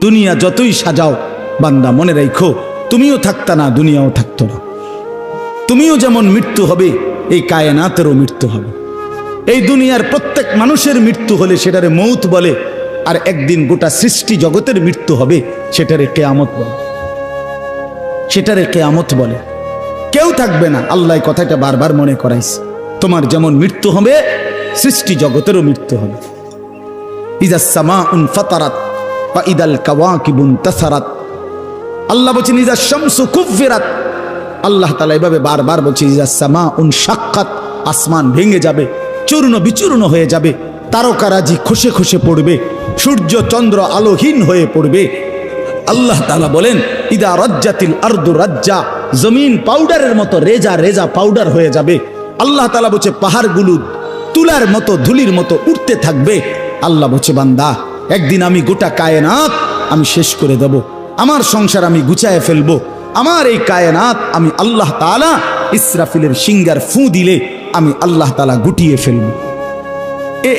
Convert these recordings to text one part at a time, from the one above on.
দুনিয়া যতই সাজাও বান্দা মনে রাখো তুমিও থাকতা না, দুনিয়াও থাকতো না। তুমিও যেমন মৃত্যু হবে, এই কায়নাতেরও মৃত্যু হবে। এই দুনিয়ার প্রত্যেক মানুষের মৃত্যু হলে সেটারে মৌত বলে, আর একদিন গোটা সৃষ্টি জগতের মৃত্যু হবে সেটারে কিয়ামত বলে। সেটারে কিয়ামত বলে। কেউ থাকবে না, আল্লাহ কথাটা বারবার মনে করাইছে। তোমার যেমন মৃত্যু হবে, সৃষ্টি জগতেরও মৃত্যু হবে। ইজাস সামাউন ফাতারাত ওয়া ইদাল কাওয়াকিবুন তাসারাত। আল্লাহ বলেছেন ইজাস শামসু কুফিরাত। আল্লাহ তাআলা এভাবে বারবার বলছে ইজাস সামাউন শাক্কাত, আসমান ভেঙে যাবে, চূর্ণ বিচূর্ণ হয়ে যাবে, তারকারাজি খসে খসে পড়বে, সূর্য চন্দ্র আলোহীন হয়ে পড়বে। আল্লাহ তাআলা বলেন ইদা রাজ্জাতিল আরদু রাজ্জা, জমিন পাউডারের মতো রেজা রেজা পাউডার হয়ে যাবে। আল্লাহ তাআলা বলছে পাহাড়গুলো তুলার মতো ধুলির মতো উঠতে থাকবে। আল্লাহ বলছে বান্দা একদিন আমি গোটা কায়নাত আমি শেষ করে দেব, আমার সংসার আমি গুছায় ফেলবো, আমার এই কায়নাত আমি আল্লাহ তাআলা ইসরাফিলের সিঙ্গার ফু দিলে আমি আল্লাহ তাআলা গুটিয়ে ফেলবো।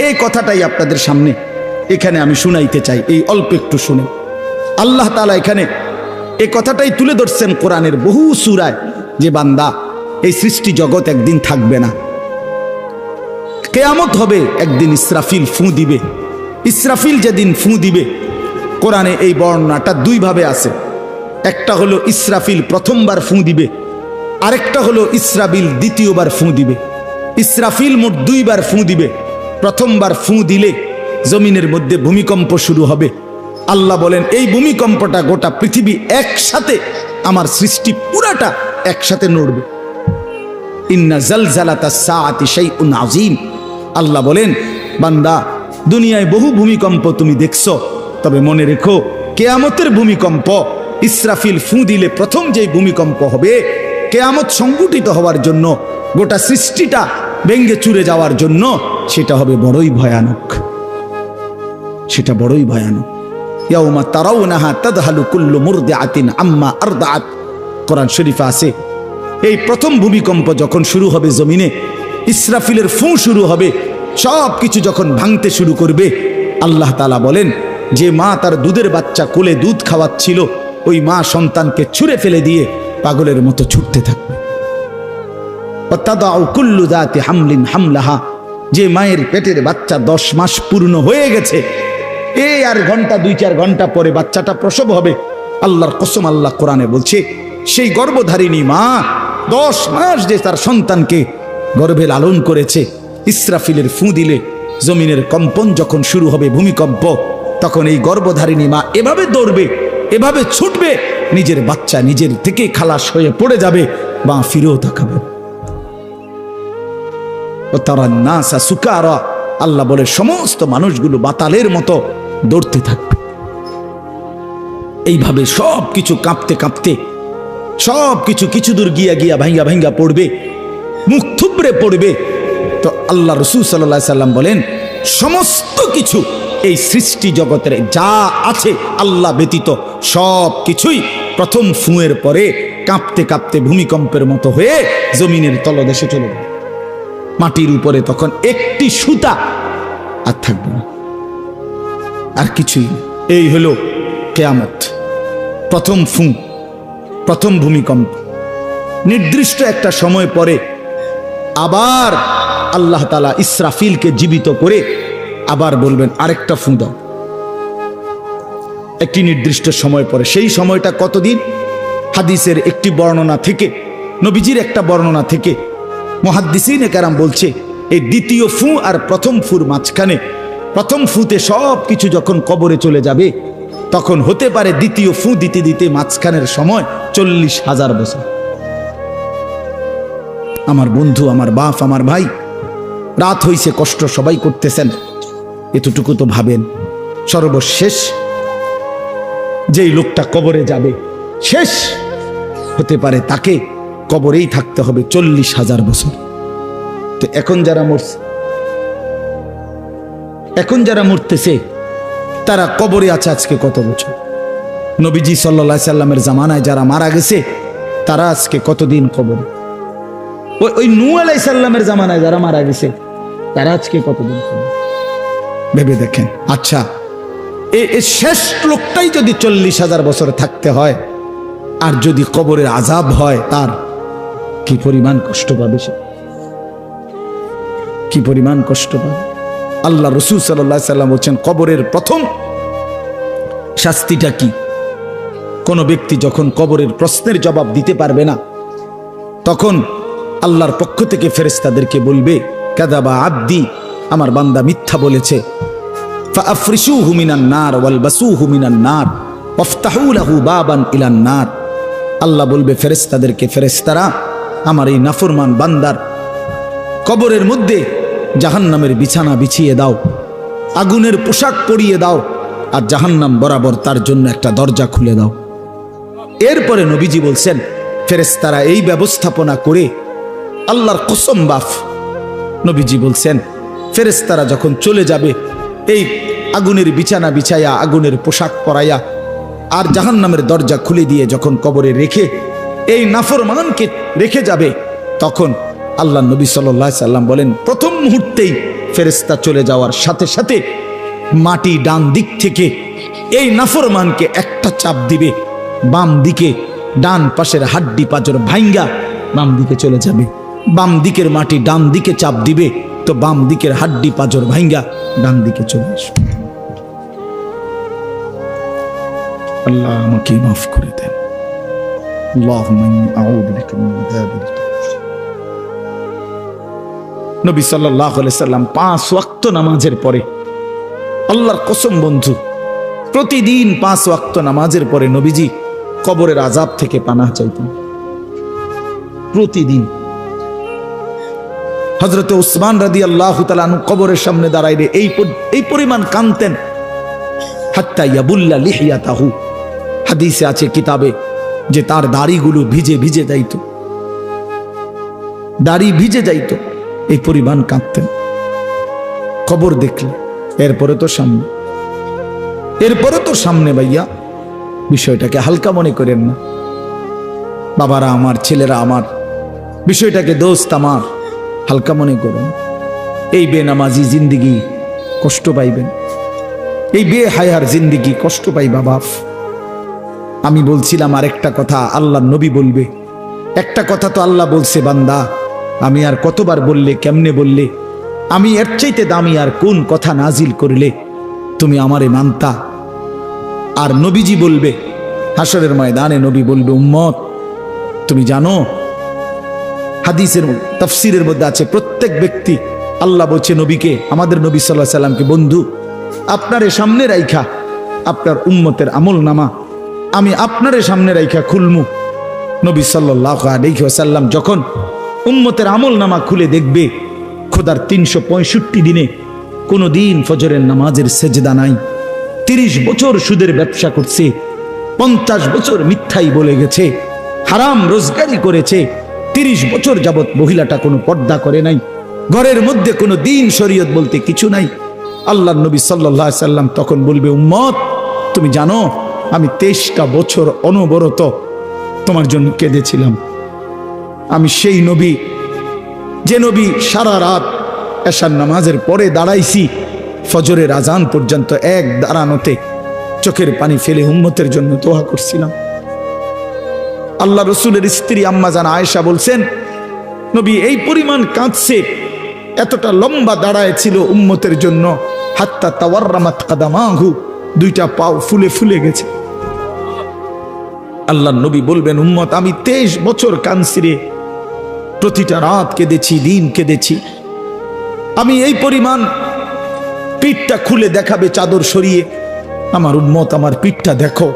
এই কথাটাই আপনাদের সামনে এখানে আমি শুনাইতে চাই, এই অল্প একটু শুনে। আল্লাহ তাআলা এখানে এই কথাটাই তুলে ধরছেন কোরআনের বহু সূরায়, যে বান্দা এই সৃষ্টি জগৎ একদিন থাকবে না, কিয়ামত হবে, একদিন ইসরাফিল ফু দিবে। ইসরাফিল যেদিন ফু দিবে, কোরআনে এই বর্ণনাটা দুই ভাবে আছে। একটা হলো ইসরাফিল প্রথমবার ফু দিবে, আরেকটা হলো ইসরাফিল দ্বিতীয়বার ফু দিবে। ইসরাফিল মোট দুইবার ফু দিবে। প্রথমবার ফু দিলে জমিনের মধ্যে ভূমিকম্প শুরু হবে। আল্লাহ বলেন এই ভূমিকম্পটা গোটা পৃথিবী একসাথে, আমার সৃষ্টি পুরাটা একসাথে নড়বে। ইন্না জালজালাতাস সাআতি শাইউন আযীম। আল্লাহ বলেন বান্দা দুনিয়ায় বহু ভূমিকম্প তুমি দেখছো, তবে মনে রেখো কিয়ামতের ভূমিকম্প, ইসরাফিল ফু দিলে প্রথম যে ভূমিকম্প হবে, কিয়ামত সংঘটিত হওয়ার জন্য, গোটা সৃষ্টিটা ভেঙে চুরে যাওয়ার জন্য, সেটা হবে বড়ই ভয়ানক। সেটা বড়ই ভয়ানক। ইয়াউমা তারাউনাহা তাদহালু কুল্লু মুরদিআতিন আম্মা আরদাআত। কোরআন শরীফে আছে এই প্রথম ভূমিকম্প যখন শুরু হবে জমিনে, ইসরাফিলের ফু শুরু হবে, সব কিছু যখন ভাঙতে শুরু করবে, আল্লাহ তাআলা বলেন যে মা তার দুধের বাচ্চা কোলে দুধ খাওয়াচ্ছিল, ওই মা সন্তানকে ছুঁড়ে ফেলে দিয়ে পাগলের মতো ছুটতে থাকবে। ওয়াতাদাউ কুল্লু যাতি হামলিন হামলাহা, যে মায়ের পেটের বাচ্চা 10 মাস পূর্ণ হয়ে গেছে, এই আর ঘন্টা 2-4 ঘন্টা পরে বাচ্চাটা প্রসব হবে। আল্লাহর কসম, আল্লাহ কোরআনে বলছে সেই গর্ভধারিণী মা 10 মাস যে তার সন্তানকে গর্ভে লালন করেছে, ইসরাফিলের ফু দিলে জমিনের কম্পন যখন শুরু হবে, ভূমিকম্প, তখন এই গর্ভধারিণী মা এভাবে দৌড়বে, এভাবে ছুটবে, নিজের বাচ্চা নিজের থেকে খালাস হয়ে পড়ে যাবে, বা ফিরেও তাকাবে। ও তারা নাসা সুকারা, আল্লাহ বলে সমস্ত মানুষগুলো বাতালের মতো দৌড়তে থাকবে। এইভাবে সব কিছু কাঁপতে কাঁপতে সব কিছু কিছু দূর গিয়া গিয়া ভাঙ্গা ভাঙ্গা পড়বে, মুখ থুবড়ে পড়বে। তো আল্লাহ রাসূল সাল্লাল্লাহু আলাইহি সাল্লাম বলেন সমস্ত কিছু এই সৃষ্টি জগতের যা আছে আল্লাহ ব্যতীত সব কিছুই প্রথম ফুঁয়ের পরে কাঁপতে কাঁপতে ভূমিকম্পের মতো হয়ে জমিনের তলদেশে চলে যাবে। মাটির উপরে তখন একটি সুতা আর থাকবে না, আর কিছুই না। এই হলো কিয়ামত, প্রথম ফু, প্রথম ভূমিকম্প। নির্দিষ্ট একটা সময় পরে আবার আল্লাহ তাআলা ইসরাফিলকে জীবিত করে আবার বলবেন আরেকটা ফু দাও, একটি নির্দিষ্ট সময় পরে। সেই সময়টা কতদিন? হাদিসের একটি বর্ণনা থেকে, নবীজির একটা বর্ণনা থেকে মুহাদ্দিসিনে কেরাম বলছে এই দ্বিতীয় ফু আর প্রথম ফুর মাঝখানে, প্রথম ফুতে সব কিছু যখন কবরে চলে যাবে, তখন হতে পারে দ্বিতীয় ফু দিতে দিতে মাঝখানের সময় 40,000 বছর। আমার বন্ধু, আমার বাপ, আমার ভাই, রাত হইছে, কষ্ট সবাই করতেছেন, এতটুকু তো ভাবেন সর্বশেষ যেই লোকটা কবরে যাবে, শেষ হতে পারে তাকে কবরেই থাকতে হবে 40,000 বছর। তো এখন যারা মরতেছে তারা কবরে আছে আজকে কত বছর? নবীজি সাল্লাল্লাহু আলাইহি সাল্লামের জামানায় যারা মারা গেছে তারা আজকে কতদিন কবরে? ওই নূহ আলাইহিস সালামের জামানায় যারা মারা গেছে তারা আজকে কতদিন কবরে? ভেবে দেখেন। আচ্ছা, এই শেষ লোকটাই যদি 40,000 বছর থাকতে হয়, আর যদি কবরের আযাব হয়, তার কি পরিমাণ কষ্ট পাবে সে, কি পরিমাণ কষ্ট পাবে। আল্লাহ রাসূল সাল্লাল্লাহু আলাইহি সাল্লাম বলেন, কবরের প্রথম শাস্তিটা কি? কোন ব্যক্তি যখন কবরের প্রশ্নের জবাব দিতে পারবে না, তখন আল্লাহর পক্ষ থেকে ফেরেশতাদেরকে বলবে, কাযাবা আব্দি, আমার বান্দা মিথ্যা বলেছে। ফাআফরিশুহু মিনান নার ওয়ালবাসুহু মিনান নার ওয়াফতাহু লাহু বাবান ইলান নার। আল্লাহ বলবে ফেরেশতাদেরকে, ফেরেশতারা আমার এই নাফরমান বান্দার কবরের মধ্যে জাহান্নামের বিছানা বিছিয়ে দাও, আগুনের পোশাক পরিয়ে দাও, আর জাহান্নাম বরাবর তার জন্য একটা দরজা খুলে দাও। এরপরে নবীজি বলছেন, ফেরেশতারা এই ব্যবস্থাপনা করে, আল্লাহর কসম বাফ, নবীজি বলছেন ফেরেশতারা যখন চলে যাবে, এই আগুনের বিছানা বিছাইয়া, আগুনের পোশাক পরাইয়া, আর জাহান্নামের দরজা খুলে দিয়ে যখন কবরে রেখে এই নাফরমানকে রেখে যাবে, তখন আল্লাহ নবী সাল্লাল্লাহু আলাইহি সাল্লাম বলেন, প্রথম মুহূর্তেই ফেরেশতা চলে যাওয়ার সাথে সাথে মাটি ডান দিক থেকে এই নাফরমানকে একটা চাপ দিবে, বাম দিকে ডান পাশের হাড্ডি পাঁজর ভাঙ্গা বাম দিকে চলে যাবে। বাম দিকের মাটি ডান দিকে চাপ দিবে, তো বাম দিকের হাড্ডি পাঁজর ভাঙ্গা ডান দিকে চলে আসবে। আল্লাহ আমাকে মাফ করে দেন। আল্লাহুম্মা ইন্নী আউযু বিকা মিন আযাবিল কবর। নবী সাল্লাল্লাহু আলাইহি সাল্লাম 5 ওয়াক্ত নামাজের পরে, আল্লাহর কসম বন্ধু, প্রতিদিন 5 ওয়াক্ত নামাজের পরে নবীজি কবরের আযাব থেকে পানাহ চাইতেন, প্রতিদিন। হযরত উসমান রাদিয়াল্লাহু তাআলা আনহু কবরের সামনে দাঁড়াইলে এই পরিমাণ কাঁদতেন, হাত্তা ইয়াবুল্লা লিহিয়াতাহু। হাদিসে আছে কিতাবে যে তার দাড়িগুলো ভিজে ভিজে যাইত, দাড়ি ভিজে যাইত, এই পরিমাণ কাঁদতেন কবর দেখলে। এরপরে তো সামনে ভাইয়া, বিষয়টাকে হালকা মনে করেন না। বাবারা আমার, ছেলেরা আমার, বিষয়টাকে দোস্ত আমার, হালকা মনে করেন। এই বেনামাজি জিন্দিগি কষ্ট পাইবেন, এই বেহায়ার জিন্দিগি কষ্ট পাইবা বাপ। আমি বলছিলাম আরেকটা কথা আল্লাহ নবী বলবে, একটা কথা তো আল্লাহ বলছে, বান্দা আমি আর কতবার বললে, কেমনে বললে, আমি এর চাইতে দামি আর কোন কথা নাজিল করলে তুমি আমারে মানতা। আর নবীজি বলবে হাসরের ময়দানে, নবী বলবে, উম্মত তুমি জানো, হাদিসের তাফসীরের মধ্যে আছে, প্রত্যেক ব্যক্তি, আল্লাহ বলছে নবীকে, আমাদের নবী সাল্লাল্লাহু আলাইহি সাল্লামকে, বন্ধু আপনারে সামনে রাইখা আপনার উম্মতের আমল নামা আমি আপনারে সামনে রাইখা খুলমু। নবী সাল্লাল্লাহু আলাইহি ওয়াসাল্লাম যখন উম্মতের আমল নামা খুলে দেখবে, খোদার 365 দিনে কোনো দিন ফজরের নামাজের সেজদা নাই, 30 বছর সুদের ব্যবসা করছে, 50 বছর মিথ্যাই বলে গেছে, হারাম রোজগারি করেছে, 30 বছর যাবত মহিলাটা কোনো পর্দা করে নাই, ঘরের মধ্যে কোনো দিন শরীয়ত বলতে কিছু নাই। আল্লাহর নবী সাল্লাল্লাহু আলাইহি সাল্লাম তখন বলবে, উম্মত তুমি জানো আমি 23টা বছর অনবরত তোমার জন্য কেঁদেছিলাম। আমি সেই নবী, যে নবী সারা রাত এশার নামাজের পরে দাঁড়াইছি ফজরের আজান পর্যন্ত, এক দাঁড়ানোতে চোখের পানি ফেলে উম্মতের জন্য দোয়া করছিলাম। আল্লাহ রসুলের স্ত্রী আম্মা জান আয়েশা বলছেন, নবী এই পরিমাণ কাঁদছে, এতটা লম্বা দাঁড়ায় ছিল উম্মতের জন্য, হাত্তা তাওয়াররামাত কাদামাহু, 2টা পাও ফুলে ফুলে গেছে। আল্লাহ নবী বলবেন, উম্মত আমি 23 বছর কাঁদছি রে, প্রতিটা রাত কেঁদেছি, দিন কেঁদেছি। আমি এই পরিমাণ, পিঠটা খুলে দেখাবে চাদর সরিয়ে, আমার উম্মত আমার পিঠটা দেখো,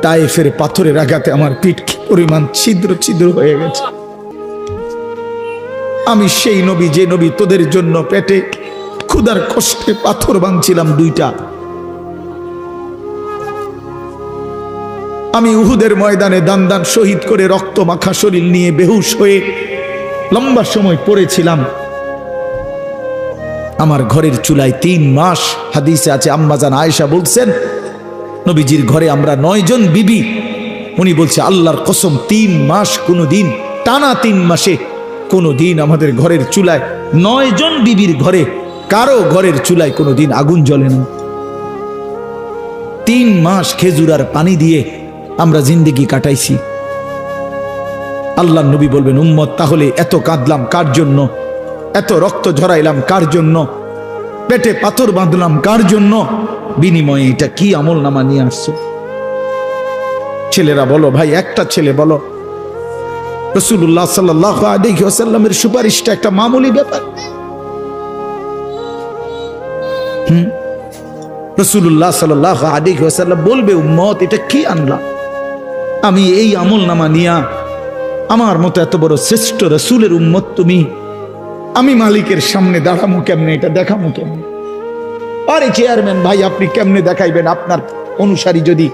তায়েফের পাথরের আঘাতে আমার পিঠ কি পরিমাণ ছিদ্র ছিদ্র হয়ে গেছে। আমি সেই নবী, যে নবী তোদের জন্য পেটে ক্ষুধার কষ্টে পাথর ভাঙছিলাম 2টা। আমি উহুদের ময়দানে দান দান শহীদ করে রক্ত মাখা শরীর নিয়ে বেহুশ হয়ে লম্বা সময় পড়েছিলাম। আমার ঘরের চুলায় 3 মাস, হাদিসে আছে আম্মা জান আয়েশা বলছেন, নবীজির ঘরে আমরা 9 জন বিবি, উনি বলছে আল্লাহর কসম 3 মাস, কোনো দিন টানা 3 মাসে কোনো দিন আমাদের ঘরের চুলায়, 9 জন বিবির ঘরে কারো ঘরের চুলায় কোনো দিন আগুন জ্বলে না। 3 মাস খেজুর আর পানি দিয়ে আমরা জিন্দেগি কাটাইছি। আল্লাহ নবী বলবেন, উম্মত তাহলে এত কাঁদলাম কার জন্য, এত রক্ত ঝরাইলাম কার জন্য, পেটে পাথর বাঁধলাম কার জন্য, বিনিময়ে এটা কি আমল নামা নিয়ে আসছো? ছেলেরা বলো ভাই, একটা ছেলে বলো রাসূলুল্লাহ সাল্লাল্লাহু আলাইহি ওয়াসাল্লামের সুপারিশটা একটা মামুলি ব্যাপার। রাসূলুল্লাহ সাল্লাল্লাহু আলাইহি ওয়াসাল্লাম বলবে, উম্মত এটা কি আনলা? আমি এই আমল নামা নিয়া আমার মতো এত বড় শ্রেষ্ঠ রাসূলের উম্মত তুমি, আমি মালিকের সামনে দাঁড়ামু কেমনে, এটা দেখামু কেমনে? আরে চেয়ারম্যান ভাই, আপনি কেমনে দেখাইবেন? আপনার অনুসারী যদি,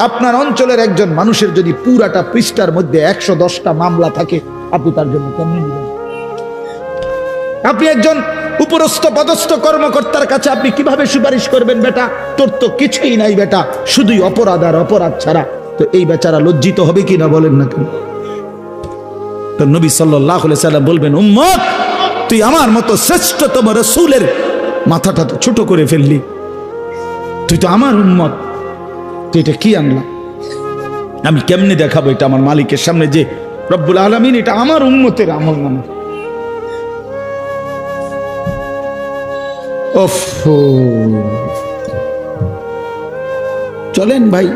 আপনার অঞ্চলের একজন মানুষের যদি পুরাটা পৃষ্ঠার মধ্যে 110টা মামলা থাকে, আপনি তার জন্য কেমনে নেবেন? আপনি একজন উপরস্থ পদস্থ কর্মকর্তার কাছে আপনি কিভাবে সুপারিশ করবেন? বেটা তোর তো কিছুই নাই বেটা, শুধুই অপরাধ আর অপরাধ ছাড়া। তো এই বেচারা লজ্জিত হবে কিনা বলেন না কেন? তো নবী সাল্লাল্লাহু আলাইহি সাল্লাম বলবেন, উম্মত তুই আমার মতো শ্রেষ্ঠতম রাসূলের মাথাটা তো ছোট করে ফেললি, তুই তো আমার উম্মত, তুই এটা কি আনলা? আমি কেমনে দেখাবো এটা আমার মালিকের সামনে যে রব্বুল আলামিন এটা আমার উম্মতের আমল নামা? চলেন ভাই,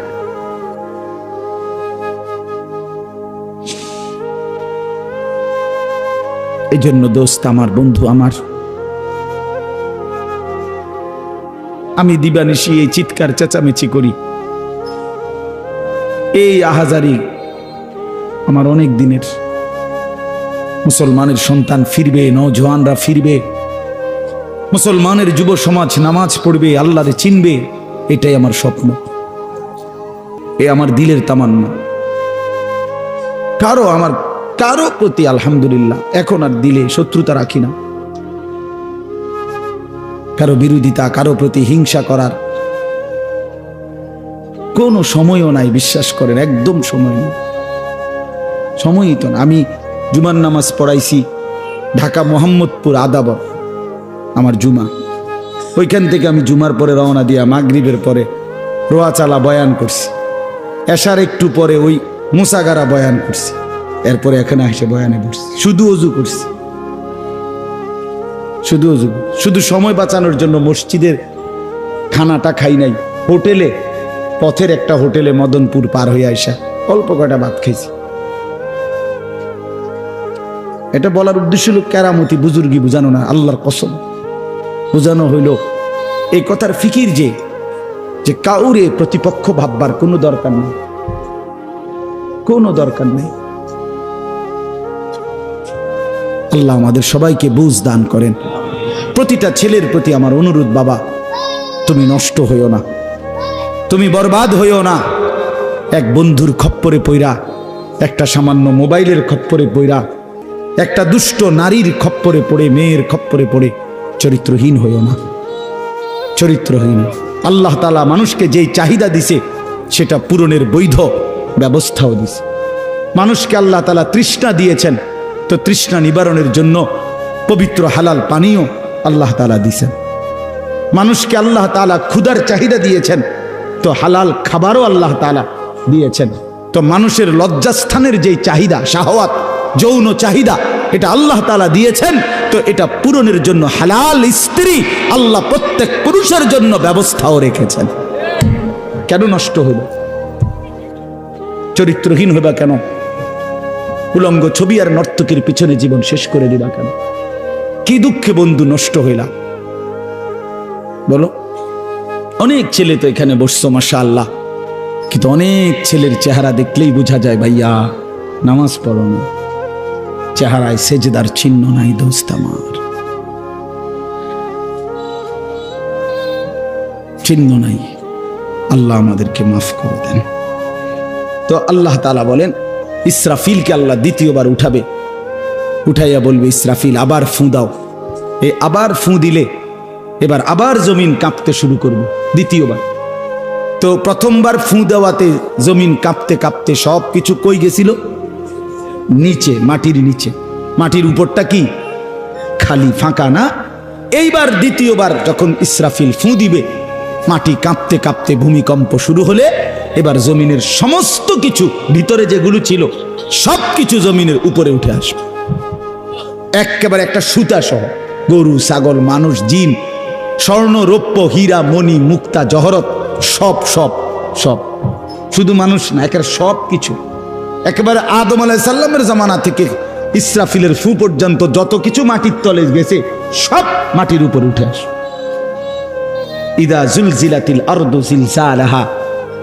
এই জন্য দোস্ত আমার, বন্ধু আমার, আমি দিবানিশি এই চিৎকার চেঁচামেচি করি, এই আহাজারি আমার অনেক দিনের। মুসলমানের সন্তান ফিরবে, নওজওয়ানরা ফিরবে, মুসলমানের যুব সমাজ নামাজ পড়বে, আল্লাহরে চিনবে, এটাই আমার স্বপ্ন, এ আমার দিলের তামান্না। কারো প্রতি আলহামদুলিল্লাহ এখন আর দিলে শত্রুতা রাখি না, কারো বিরোধিতা, কারো প্রতি হিংসা করার কোনো সময়ও নাই, বিশ্বাস করেন, একদম সময় নেই, সময়ই তো না। আমি জুমার নামাজ পড়াইছি ঢাকা মোহাম্মদপুর আদাবর, আমার জুমা, ওইখান থেকে আমি জুমার পরে রওনা দিয়া মাগরিবের পরে রোয়াচালা বয়ান করছি, এশার একটু পরে ওই মুসাগারা বয়ান করছি, এরপরে এখানে এসে বয়ানে বসছি, শুধু অজু করছি, শুধু অজু, শুধু সময় বাঁচানোর জন্য মসজিদের খানাটা খাই নাই, হোটেলে, পথের একটা হোটেলে মদনপুর পার হয়ে আইসা অল্প কটা ভাত খাইছি। এটা বলার উদ্দেশ্য হলো কেরামতি বুজুর্গি বুঝানো না, আল্লাহর কসম বুঝানো হইল এই কথার ফিকির যে কাউরে প্রতিপক্ষ ভাববার কোনো দরকার নেই, কোনো দরকার নেই। আল্লাহ আমাদের সবাইকে বুঝ দান করেন। প্রতিটা ছেলের প্রতি আমার অনুরোধ, বাবা তুমি নষ্ট হইও না, তুমি বরবাদ হইও না। এক বন্ধুর খপ্পরে পইরা, একটা সামান্য মোবাইলের খপ্পরে পইরা, একটা দুষ্ট নারীর খপ্পরে পড়ে, মেয়ের খপ্পরে পড়ে চরিত্রহীন হইও না, চরিত্রহীন। আল্লাহ তাআলা মানুষকে যেই চাহিদা দিছে সেটা পূরণের বৈধ ব্যবস্থাও দিছে। মানুষকে আল্লাহ তাআলা তৃষ্ণা দিয়েছেন, তো তৃষ্ণা নিবারণের জন্য পবিত্র হালাল পানীয় আল্লাহ তাআলা দিয়েছেন। মানুষকে আল্লাহ তাআলা ক্ষুধার চাহিদা দিয়েছেন, তো হালাল খাবারও আল্লাহ তাআলা দিয়েছেন। তো মানুষের লজ্জাস্থানের যেই চাহিদা, শাহওয়াত, যৌন চাহিদা, এটা আল্লাহ তাআলা দিয়েছেন, তো এটা পূরণের জন্য হালাল স্ত্রী আল্লাহ প্রত্যেক পুরুষের জন্য ব্যবস্থাও রেখেছেন। কেন নষ্ট হইল? চরিত্রহীন হইবা কেন? উলঙ্গ ছবি আর নর্তকীর পিছনে জীবন শেষ করে দিবা কেন? কি দুঃখে বন্ধু নষ্ট হইলা বলো? অনেক ছেলে তো এখানে বসছো মাশাআল্লাহ, কিন্তু অনেক ছেলের চেহারা দেখলেই বোঝা যায় ভাইয়া নামাজ পড়ো না, চেহারায় সেজদার চিহ্ন নাই। দোস্ত আমার, চিহ্ন নাই। আল্লাহ আমাদেরকে মাফ করে দেন। তো আল্লাহ তাআলা বলেন, ইসরাফিলকে আল্লাহ দ্বিতীয়বার উঠাবে, উঠাইয়া বলবে, ইসরাফিল আবার ফুঁ দাও। এই আবার ফুঁ দিলে এবার আবার জমিন কাঁপতে শুরু করবে দ্বিতীয়বার। তো প্রথমবার ফুঁ দেওয়াতে জমিন কাঁপতে কাঁপতে সব কিছু কই গেছিল? নিচে, মাটির নিচে। মাটির উপরটা কি? খালি, ফাঁকা না? এইবার দ্বিতীয়বার যখন ইসরাফিল ফুঁ দিবে, মাটি কাঁপতে কাঁপতে ভূমিকম্প শুরু হলে এবার জমিনের সমস্ত কিছু ভিতরে যেগুলো ছিল সব কিছু জমিনের উপরে উঠে আসবে একেবারে একটা সুতা সহ। গরু, ছাগল, মানুষ, জিন, স্বর্ণ, রৌপ্য, হীরা, মণি, মুক্তা, জহরত, সব সব সব, শুধু মানুষ না, একেবারে সব কিছু, একেবারে আদম আলাইহিস সালামের জামানা থেকে ইসরাফিলের ফু পর্যন্ত যত কিছু মাটির তলে গেছে সব মাটির উপর উঠে আসে। ইদা জুলজিলাতিল আরদু জিলজালাহা,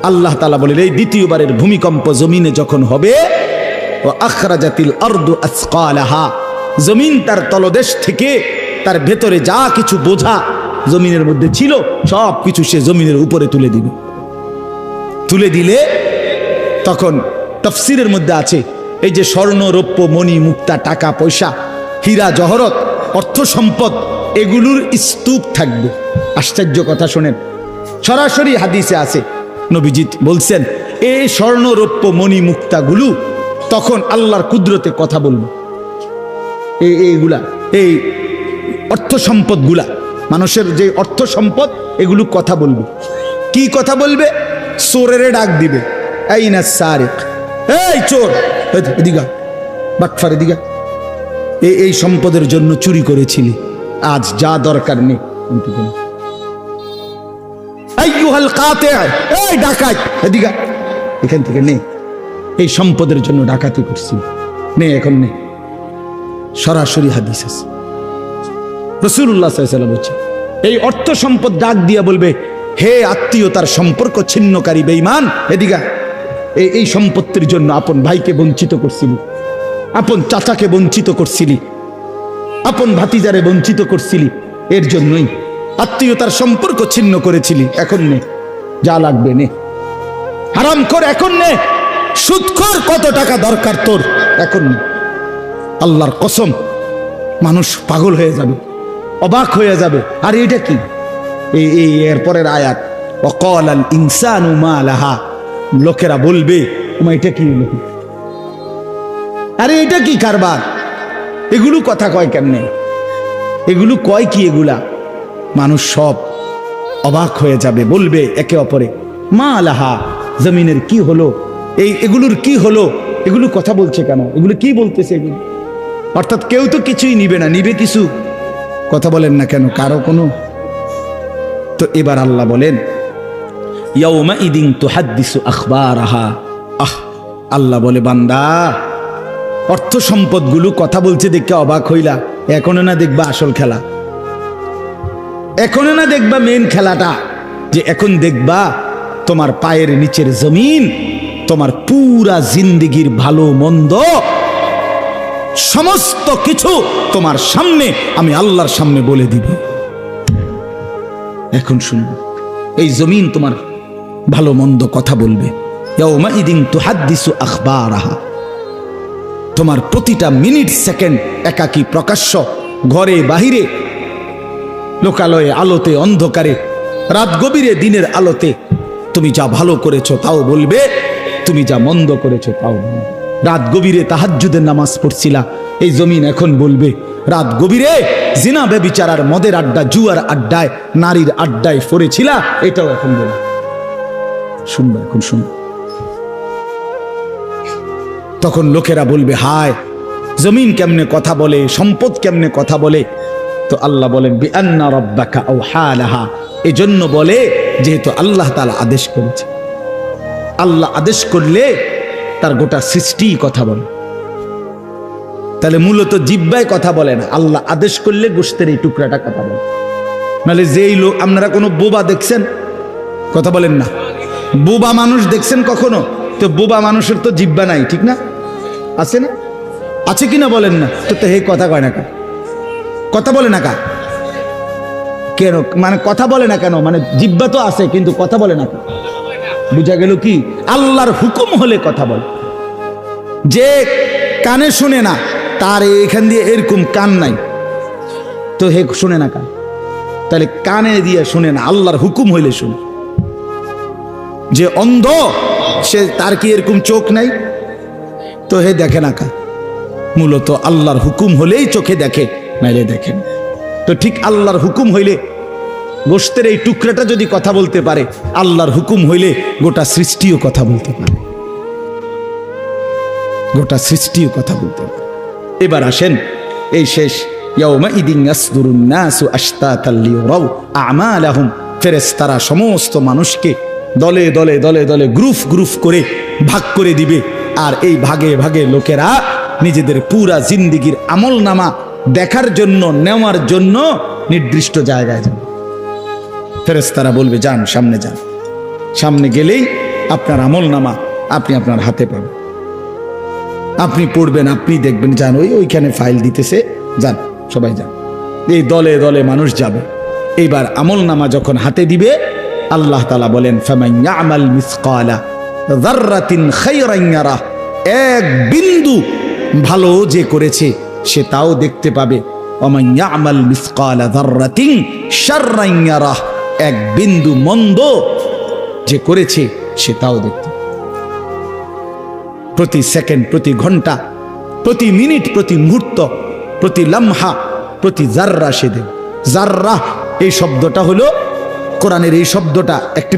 আল্লাহ তাআলা বলেন এই দ্বিতীয়বারের ভূমিকম্প জমিনে যখন হবে, ওয়া আখরাজাতিল আরদু আসকালাহা, জমিন তার তলদেশ থেকে তার ভেতরে যা কিছু বোঝা জমিনের মধ্যে ছিল সব কিছু সে জমিনের উপরে তুলে দিবে। তুলে দিলে তখন তাফসীরের মধ্যে আছে এই যে স্বর্ণ, রৌপ্য, মণি, মুক্তা, টাকা পয়সা, হীরা, জহরত, অর্থ সম্পদ, এগুলোর স্তূপ থাকবে। আশ্চর্য কথা শোনেন, সরাসরি হাদিসে আছে, নবীজি বলছেন এই স্বর্ণ, রৌপ্য, মণি, মুক্তাগুলো তখন আল্লাহর কুদরতে কথা বলবে। এইগুলা, এই অর্থ সম্পদগুলা, মানুষের যে অর্থ সম্পদ, এগুলো কথা বলবে। কি কথা বলবে? চোরেরে ডাক দিবে, আইনা সারিক, এই চোর, এদিকে বাটফার, এদিকে এই সম্পদের জন্য চুরি করেছিলি, আজ যা দরকার নেই। আইয়ুহাল কাতি, এই ডাকাত, এদিকে, এখান থেকে নে, এই সম্পদের জন্য ডাকাতি করছি, নে এখন নে। সরাসরি হাদিস আছে, রাসূলুল্লাহ সাল্লাল্লাহু আলাইহি ওয়াসাল্লাম বলছে এই অর্থ সম্পদ ডাক দিয়া বলবে, হে আত্মীয়তার সম্পর্ক ছিন্নকারী বেঈমান, এদিকে, এই সম্পত্তির জন্য আপন ভাইকে বঞ্চিত করছিলি, আপন চাচাকে বঞ্চিত করছিলি, আপন ভাতিজারে বঞ্চিত করছিলি, এর জন্যই আত্মীয়তার সম্পর্ক ছিন্ন করেছিলি, এখন নে, যা লাগবে নে, হারাম কর এখন নে, সুদখোর কত টাকা দরকার তোর এখন নে। আল্লাহর কসম, মানুষ পাগল হয়ে যাবে, অবাক হয়ে যাবে। আর এটা কি? এই এরপরের আয়াত, ওয়াকালাল ইনসানু মা লাহা, লোকেরা বলবে এটা কি হলো, আরে এটা কি কারবার, এগুলো কথা কয় কেমনে, এগুলো কয় কি, এগুলা মানুষ সব অবাক হয়ে যাবে, বলবে একে অপরে মা লাহা, জমিনের কি হলো, এগুলোর কি হলো, এগুলো কথা বলছে কেন, এগুলো কি বলতেছে এগুলো? অর্থাৎ কেউ তো কিছুই নিবে না, নিবে কিছু, কথা বলেন না কেন কারো কোনো। তো এবার আল্লাহ বলেন ইয়াউমা ইদিন তুহাদ্দিসু আখবারাহা, আল্লাহ বলে বান্দা অর্থ সম্পদগুলো কথা বলছে দেখে অবাক হইলা, এখনো না দেখবা আসল খেলা, এখনো না দেখবা মেন খেলাটা, যে এখন দেখবা তোমার পায়ের নিচের জমিন, তোমার পুরা জিন্দেগির ভালো মন্দ সমস্ত কিছু তোমার সামনে আমি আল্লাহর সামনে বলে দিব। এখন শুনবো, এই জমিন তোমার ভালো মন্দ কথা বলবে। ইয়াউমা ইদিন তুহাদ্দিসু আখবারাহা, তোমার প্রতিটা মিনিট সেকেন্ড একাকী প্রকাশ্য, ঘরে বাহিরে, লোকালয়ে, আলোতে, অন্ধকারে, রাত গভীরে, দিনের আলোতে, তুমি যা ভালো করেছো তাও বলবে, তুমি যা মন্দ করেছো তাও বলবে। রাত গভীরে তাহাজ্জুদের নামাজ পড়ছিলা, এই জমিন এখন বলবে রাত গভীরে জিনা ব্যভিচার, মদের আড্ডা, জুয়ার আড্ডায়, নারীর আড্ডায় পড়েছিলা, এটাও এখন বলবে। শুনবে, এখন শুনবে। তখন লোকেরা বলবে হায়, জমিন কেমনে কথা বলে, সম্পদ কেমনে কথা বলে। তো আল্লাহ বলেন বিআন্না রাব্বাকা আওহা লাহা, এজন্য বলে যেহেতু আল্লাহ তাআলা আদেশ করেছে। আল্লাহ আদেশ করলে তার গোটা সৃষ্টি কথা বলে, তাহলে মূলত জিহ্বায় কথা বলে না, আল্লাহ আদেশ করলে গোশতের এই টুকরাটা কথা বলে। নাহলে যেই লোক, আপনারা কোনো বোবা দেখছেন, কথা বলেন না, বোবা মানুষ দেখছেন কখনো? তো বোবা মানুষের তো জিহ্বা নাই, ঠিক না? আছে না? আছে কিনা বলেন না? তো হে কথা কয় না কা, কথা বলে না কা কেন, মানে কথা বলে না কেন, মানে জিহ্বা তো আছে কিন্তু কথা বলে না। বুঝা গেল কি? আল্লাহর হুকুম হলে কথা বলে। যে কানে শুনে না, তার এখান দিয়ে এরকম কান নাই, তো হে শুনে না কান, তাহলে কানে দিয়ে শুনে না, আল্লাহর হুকুম হইলে শুনে। যে অন্ধ, সে তার কি এরকম চোখ নাই, তো হে দেখে না কান। মূলত আল্লাহর হুকুম হলেই চোখে দেখে, নাইলে দেখেন। তো ঠিক আল্লাহর হুকুম হইলে গোশতের এই টুকরাটা যদি কথা বলতে পারে, আল্লাহর হুকুম হইলে গোটা সৃষ্টিও কথা বলতে পারে, গোটা সৃষ্টিও কথা বলতে পারে। এবার আসেন, এই শেষ ইয়াউমাইদিন ইয়াসদুরুন নাসু আশতাতাল লিয়ারাউ আমালাহুম, ফেরেশতারা সমস্ত মানুষকে দলে দলে দলে দলে গ্রুপ গ্রুপ করে ভাগ করে দিবে। আর এই ভাগে ভাগে লোকেরা নিজেদের পুরা জিন্দেগির আমলনামা দেখার জন্য, নেওয়ার জন্য নির্দিষ্ট জায়গায় যাবে। ফেরেশতারা বলবে যান, সামনে যান। সামনে গেলেই আপনার আমলনামা আপনি আপনার হাতে পাবেন, আপনি পড়বেন, আপনি দেখবেন, যান ওইখানে ফাইল দিতেছে, যান সবাই যান। এই দলে দলে মানুষ যাবে। এইবার আমলনামা যখন হাতে দিবে, আল্লাহ তাআলা বলেন ফামান ইয়ামাল মিসকালা যাররাতিন খায়রান ইয়ারা, এক বিন্দু ভালো যে করেছে সে তাও দেখতে পাবে। ওমান ইয়ামাল মিসকালা যাররাতিন শাররান ইয়ারা, এক বিন্দু মন্দ যে করেছে সে তাও দেখতে পাবে। প্রতি সেকেন্ড, প্রতি ঘন্টা, প্রতি মিনিট, প্রতি মুহূর্ত, প্রতি লামহা, প্রতি জাররা সে দেবে। জাররা এই শব্দটা হলো কোরআনের, এই শব্দটা একটি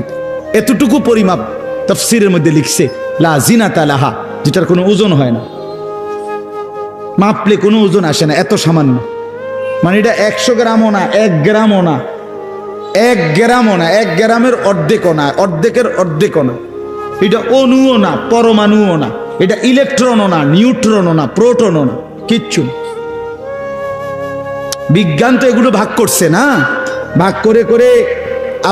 এতটুকু পরিমাপ তাফসীরের মধ্যে লিখছে লা জিনাতা লাহা, যেটার কোনো ওজন হয় না, মাপলে কোনো ওজন আসে না, এত সামান্য। মানে এটা 100 গ্রামও না, 1 গ্রামও না, 1 গ্রামও না, 1 গ্রামের অর্ধেকও না, অর্ধেকের অর্ধেকও না। এটা অণুও না, পরমাণুও না, এটা ইলেকট্রনও না, নিউট্রনও না, প্রোটনও না, কিচ্ছু। বিজ্ঞান তো এগুলো ভাগ করছে না, ভাগ করে করে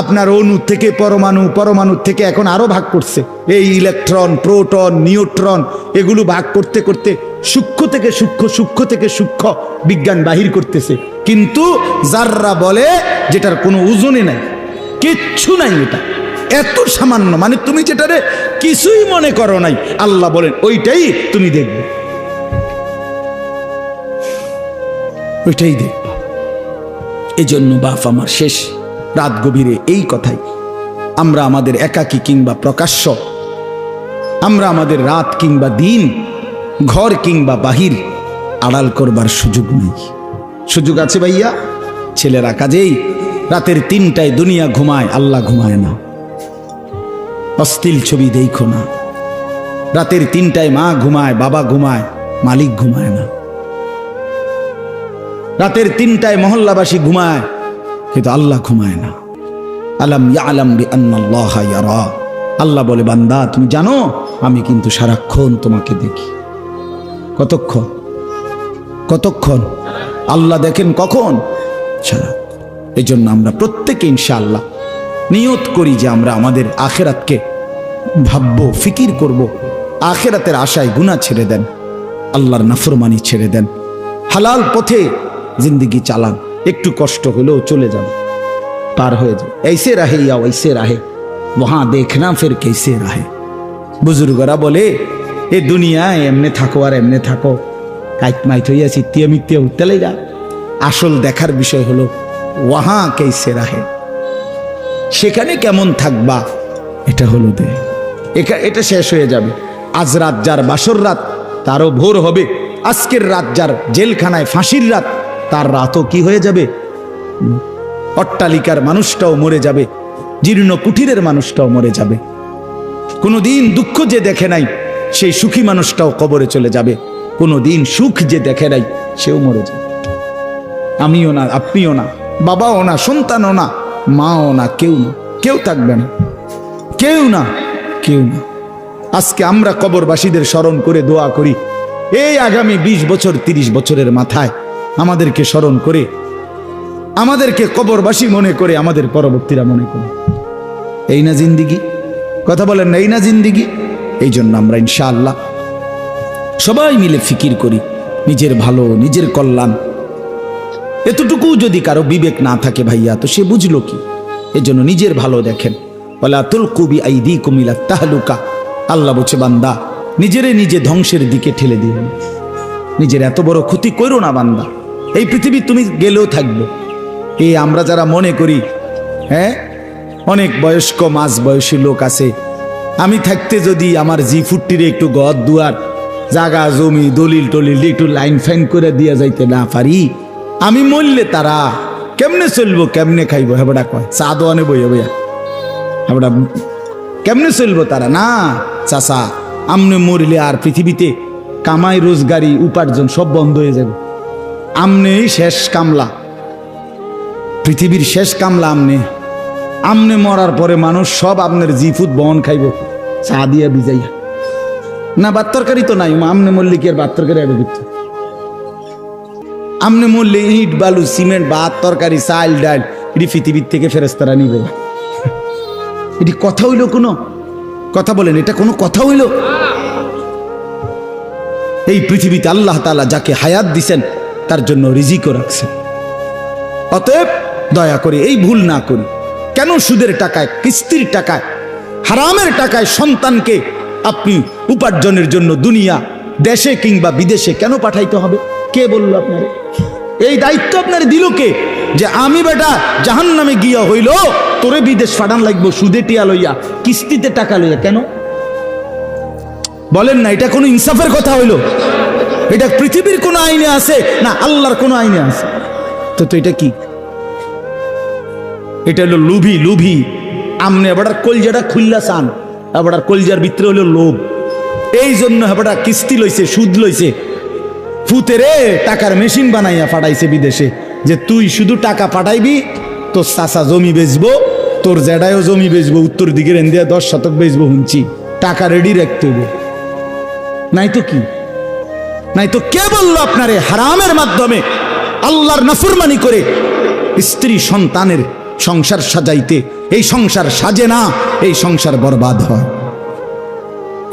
আপনার অণু থেকে পরমাণু, পরমাণু থেকে এখন আরো ভাগ করছে। এই ইলেকট্রন, প্রোটন, নিউট্রন এগুলো ভাগ করতে করতে সূক্ষ্ম থেকে সূক্ষ্ম, সূক্ষ্ম থেকে সূক্ষ্ম বিজ্ঞান বাহির করতেছে। কিন্তু জাররা বলে যেটার কোনো ওজনই নাই, কিচ্ছু নাই, এটা এত সামান্য। মানে তুমি যেটারে কিছুই মনে করো নাই, আল্লাহ বলেন ওইটাই তুমি দেখবে, ওইটাই দেখবে। এই জন্য বাপ আমার শেষ রাত গভীরে এই কথাই, আমরা আমাদের একাকী কিংবা প্রকাশ্য, আমরা আমাদের রাত কিংবা দিন, ঘর কিংবা বাহির আড়াল করবার সুযোগ নেই। সুযোগ আছে ভাইয়া? ছেলেরা কাজেই রাতের 3টায় দুনিয়া ঘুমায়, আল্লাহ ঘুমায় না। অশ্লীল ছবি দেখো না। রাতের 3টায় মা ঘুমায়, বাবা ঘুমায়, মালিক ঘুমায় না। রাতের 3টায় মহল্লাবাসী ঘুমায়, কিন্তু আল্লাহ ঘুমায় না। আলাম ইয়ালাম বিআন্নাল্লাহা ইয়ারা, আল্লাহ বলে বান্দা তুমি জানো আমি কিন্তু সারাক্ষণ তোমাকে দেখি। কতক্ষণ? কতক্ষণ? আল্লাহ দেখেন কখন? সারাক্ষণ। এই জন্য আমরা প্রত্যেকে ইনশাআল্লাহ নিয়ত করি যে আমরা আমাদের আখিরাতকে ভাববো, ফিকির করব। আখিরাতের আশায় গুনাহ ছেড়ে দেন, আল্লাহর নাফরমানি ছেড়ে দেন, হালাল পথে জিন্দেগি চালান। একটু কষ্ট হলেও চলে যান, পার হয়ে যান। ऐसे रहे या वैसे रहे वहां देखना फिर कैसे रहे। বুজুর্গরা বলে এ দুনিয়ায় এমনে থাকো আর এমনে থাকো, কাইট মাইট হইয়া চিত্তিয়া মিত্তিয়া উঠতেলেই যা। আসল দেখার বিষয় হলো ওয়াহা কেসে রাহে, সেখানে কেমন থাকবা, এটা হলো দে। এটা শেষ হয়ে যাবে। আজ রাত যার বাসর রাত, তারও ভোর হবে। আজকের রাত যার জেলখানায় ফাঁসির রাত, তার রাতও কি হয়ে যাবে? অট্টালিকার মানুষটাও মরে যাবে, জীর্ণ কুঠিরের মানুষটাও মরে যাবে। কোনোদিন দুঃখ যে দেখে নাই সেই সুখী মানুষটাও কবরে চলে যাবে। কোনোদিন সুখ যে দেখে নাই সেও মরে যাবে। আমিও না, আপনিও না, বাবাও না, সন্তানও না, মাও না, কেউ না, কেউ থাকবে না, কেউ না, কেউ না। আজকে আমরা কবরবাসীদের স্মরণ করে দোয়া করি, এই আগামী 20 বছর 30 বছরের মাথায় আমাদেরকে স্মরণ করে, আমাদেরকে কবরবাসী মনে করে, আমাদের পরবর্তীরা মনে করে। এই না জিন্দিগি? কথা বলেন না, এই না জিন্দিগি? এই জন্য আমরা ইনশাআল্লাহ সবাই মিলে ফিকির করি নিজের ভালো, নিজের কল্যাণ। এতটুকু যদি কারো বিবেক না থাকে ভাইয়া, তো সে বুঝলো কি? এই জন্য নিজের ভালো দেখেন। ওয়ালা তুলকু বিআইদিকুম ইলা তাহলুকা, আল্লাহ বলছে বান্দা নিজেরে নিজে ধ্বংসের দিকে ঠেলে দিও না, নিজের এত বড় ক্ষতি করো না বান্দা। এই পৃথিবী তুমি গেলেও থাকবে। এই আমরা যারা মনে করি, হ্যাঁ অনেক বয়স্ক মাঝ বয়সী লোক আছে, আমি থাকতে যদি আমার জি40 একটু ঘর দুয়ার জাগা জমি দলিল টলিল একটু লাইন ফাইন করে দিয়া যাইতে না পারি, আমি মরলে তারা কেমনে চলবো কেমনে খাইবো হেবড়া কয় চা দোয়ানে বইয়া বইয়া হেবড়া কেমনে চলবো তারা না চাচা আমনে মরিলে আর পৃথিবীতে কামাই রোজগারি উপার্জন সব বন্ধ হয়ে যাবে আমনেই শেষ কামলা পৃথিবীর শেষ কামলা আমনে মরার পরে মানুষ সব আপনার জিফুত বহন খাইব চা দিয়া ভিজাইয়া না ভাত তরকারি তো নাই আমনে মরলে কি আর ভাত তরকারি আগে দিত আমনে মরলে ইট বালু সিমেন্ট ভাত তরকারি চাল ডাল এটি পৃথিবীর থেকে ফেরেস্তারা নিবে এটি কথা হইল কোনো কথা বলেন এটা কোনো কথা হইল এই পৃথিবীতে আল্লাহ তাআলা যাকে হায়াত দিছেন তার জন্য রিজিকও রাখছেন অতএব দয়া করে এই ভুল না করি কেন সুদের টাকায় কিস্তির টাকায় হারামের টাকায় সন্তানকে আপনি উপার্জনের জন্য দুনিয়া দেশে কিংবা বিদেশে কেন পাঠাইতে হবে কে বলল আপনার এই দায়িত্ব আপনার দিল কে যে আমি বেটা জাহান্নামে গিয়া হইল তোরে বিদেশ পাঠান লাগবো সুদে টিয়া লইয়া কিস্তিতে টাকা লইয়া কেন বলেন না এটা কোনো ইনসাফের কথা হইল এটা পৃথিবীর কোন আইনে আছে না আল্লাহর কোন আইনে আছে তো এটা কি এটা হলো লুভি আমনে আবার কলজাটা খুললা চান আবার কলজার ভিতরে হলো লোভ এই জন্য আবার কিস্তি লইছে সুদ লইছে ফুতেরে টাকার মেশিন বানাইয়া পাঠাইছে বিদেশে যে তুই শুধু টাকা পাঠাইবি তোর চাচা জমি বেচবো তোর জেডায়ও জমি বেচবো উত্তর দিকের এন্দিয়া 10 শতক বেচবো হুঁচি টাকা রেডি রাখতে হবে নাই তো কি নাই তো কে বললো আপনারে হারামের মাধ্যমে আল্লাহর নাফরমানি করে স্ত্রী সন্তানের সংসার সাজাইতে এই সংসার সাজে না এই সংসার বরবাদ হয়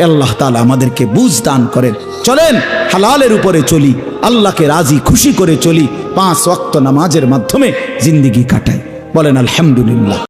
আল্লাহ তাআলা আমাদেরকে বুঝ দান করেন চলেন হালালের উপরে চলি আল্লাহকে রাজি খুশি করে চলি 5 ওয়াক্ত নামাজের মাধ্যমে জিন্দেগি কাটাই বলেন আলহামদুলিল্লাহ।